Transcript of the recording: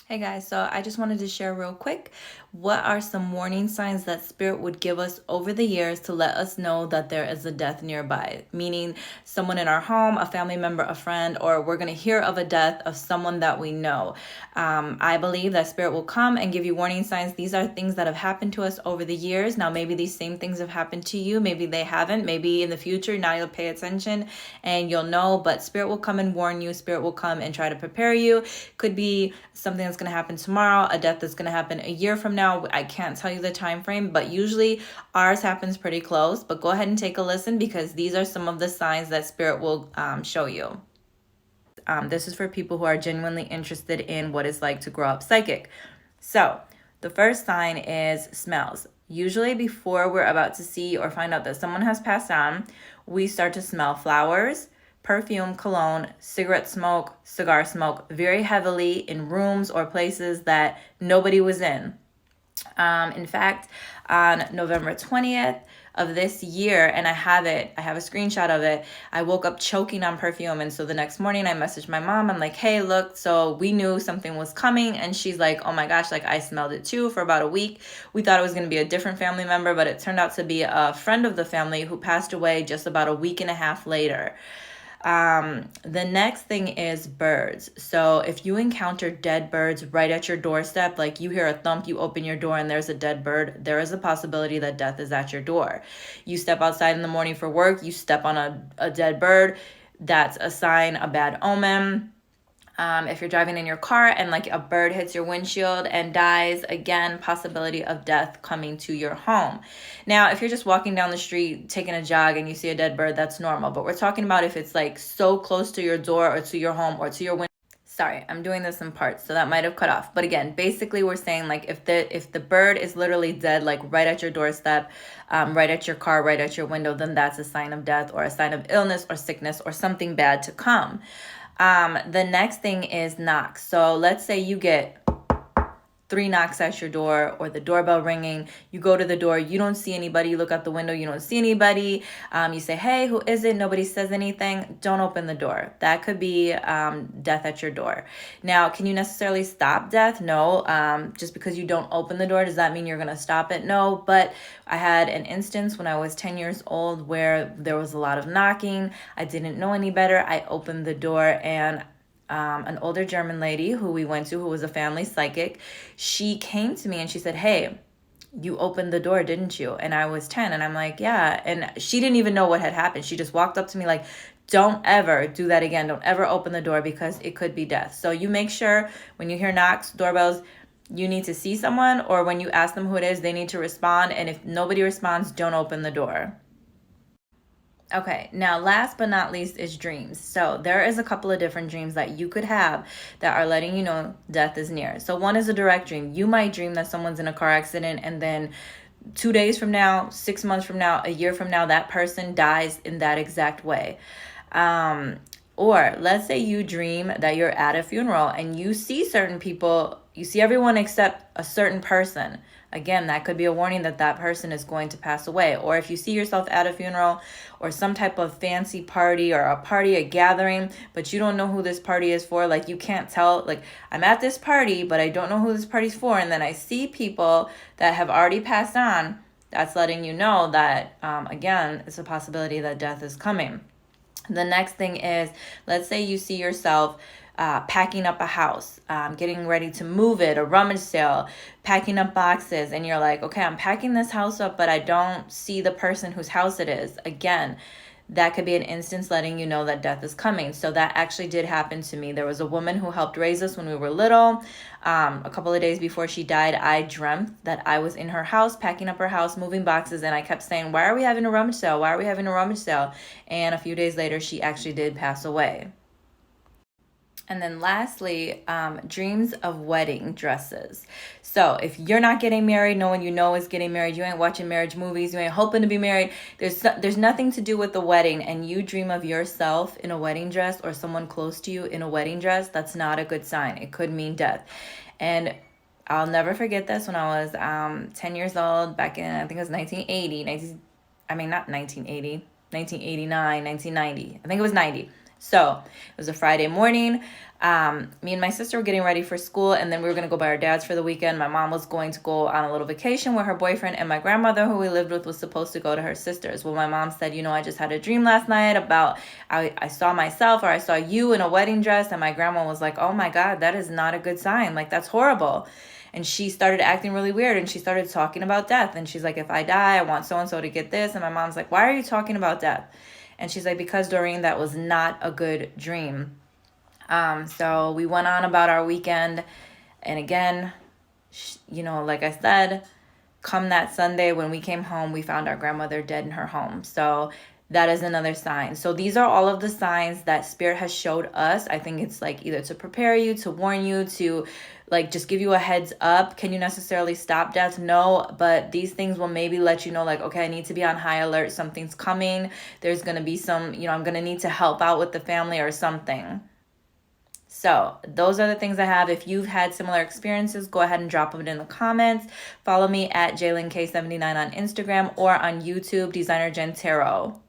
Hey guys, so I just wanted to share real quick what are some warning signs that Spirit would give us over the years to let us know that there is a death nearby, meaning someone in our home, a family member, a friend, or we're going to hear of a death of someone that we know. I believe that Spirit will come and give you warning signs. These are things that have happened to us over the years. Now, maybe these same things have happened to you. Maybe they haven't. Maybe in the future, now you'll pay attention and you'll know, but Spirit will come and warn you. Spirit will come and try to prepare you. Could be something that's going to happen tomorrow, a death that's going to happen a year from now. I can't tell you the time frame, but usually ours happens pretty close. But go ahead and take a listen because these are some of the signs that Spirit will show you. This is for people who are genuinely interested in what it's like to grow up psychic. So the first sign is smells. Usually before we're about to see or find out that someone has passed on, we start to smell flowers, perfume, cologne, cigarette smoke, cigar smoke very heavily in rooms or places that nobody was in. In fact, on November 20th of this year, and I have a screenshot of it, I woke up choking on perfume. And so the next morning I messaged my mom. I'm like, hey, look, so we knew something was coming. And she's like, oh my gosh, like I smelled it too for about a week. We thought it was going to be a different family member, but it turned out to be a friend of the family who passed away just about a week and a half later. The next thing is birds. So if you encounter dead birds right at your doorstep, like you hear a thump, you open your door and there's a dead bird, there is a possibility that death is at your door. You step outside in the morning for work, you step on a dead bird, that's a sign, a bad omen. If you're driving in your car and like a bird hits your windshield and dies, again, possibility of death coming to your home. Now, if you're just walking down the street, taking a jog and you see a dead bird, that's normal. But we're talking about if it's like so close to your door or to your home or to your window. Sorry, I'm doing this in parts, so that might have cut off. But again, basically we're saying like if the bird is literally dead, like right at your doorstep, right at your car, right at your window, then that's a sign of death or a sign of illness or sickness or something bad to come. The next thing is knocks. So let's say you get 3 knocks at your door or the doorbell ringing. You go to the door, you don't see anybody. You look out the window, you don't see anybody. You say, hey, who is it? Nobody says anything. Don't open the door. That could be death at your door. Now, can you necessarily stop death? No. Just because you don't open the door, does that mean you're going to stop it? No. But I had an instance when I was 10 years old where there was a lot of knocking. I didn't know any better. I opened the door and an older German lady who we went to, who was a family psychic, she came to me and she said, hey, you opened the door, didn't you? And I was 10 and I'm like, yeah. And she didn't even know what had happened. She just walked up to me like, don't ever do that again. Don't ever open the door because it could be death. So you make sure when you hear knocks, doorbells, you need to see someone, or when you ask them who it is, they need to respond. And if nobody responds, don't open the door. Okay, now last but not least is dreams. So there is a couple of different dreams that you could have that are letting you know death is near. So one is a direct dream. You might dream that someone's in a car accident and then 2 days from now, 6 months from now, a year from now, that person dies in that exact way. Or let's say you dream that you're at a funeral and you see certain people, you see everyone except a certain person. Again, that could be a warning that that person is going to pass away. Or if you see yourself at a funeral or some type of fancy party or a party, a gathering, but you don't know who this party is for, like you can't tell, like I'm at this party, but I don't know who this party's for. And then I see people that have already passed on, that's letting you know that, again, it's a possibility that death is coming. The next thing is, let's say you see yourself packing up a house, getting ready to move it, a rummage sale, packing up boxes, and you're like, okay, I'm packing this house up, but I don't see the person whose house it is. Again, that could be an instance letting you know that death is coming. So that actually did happen to me. There was a woman who helped raise us when we were little. A couple of days before she died, I dreamt that I was in her house, packing up her house, moving boxes, and I kept saying, why are we having a rummage sale? Why are we having a rummage sale? And a few days later, she actually did pass away. And then lastly, dreams of wedding dresses. So if you're not getting married, no one you know is getting married, you ain't watching marriage movies, you ain't hoping to be married, there's nothing to do with the wedding, and you dream of yourself in a wedding dress or someone close to you in a wedding dress, that's not a good sign. It could mean death. And I'll never forget this when I was 10 years old, back in, I think it was 1980, not 1980, 1989, 1990. I think it was 90. So it was a Friday morning. Me and my sister were getting ready for school, and then we were going to go by our dad's for the weekend. My mom was going to go on a little vacation with her boyfriend, and my grandmother, who we lived with, was supposed to go to her sister's. Well, my mom said, I just had a dream last night about I saw myself, or I saw you in a wedding dress, and my grandma was like, oh my God, that is not a good sign. Like, that's horrible. And she started acting really weird, and she started talking about death. And she's like, if I die, I want so-and-so to get this. And my mom's like, why are you talking about death? And she's like, because Doreen, that was not a good dream. So we went on about our weekend. And again, like I said, come that Sunday when we came home, we found our grandmother dead in her home. So that is another sign. So these are all of the signs that Spirit has showed us. I think it's like either to prepare you, to warn you, to like just give you a heads up. Can you necessarily stop death? No, but these things will maybe let you know, like, okay, I need to be on high alert. Something's coming. There's going to be some, I'm going to need to help out with the family or something. So those are the things I have. If you've had similar experiences, go ahead and drop them in the comments. Follow me at JaylinK79 on Instagram or on YouTube, Designer Jen Tarot.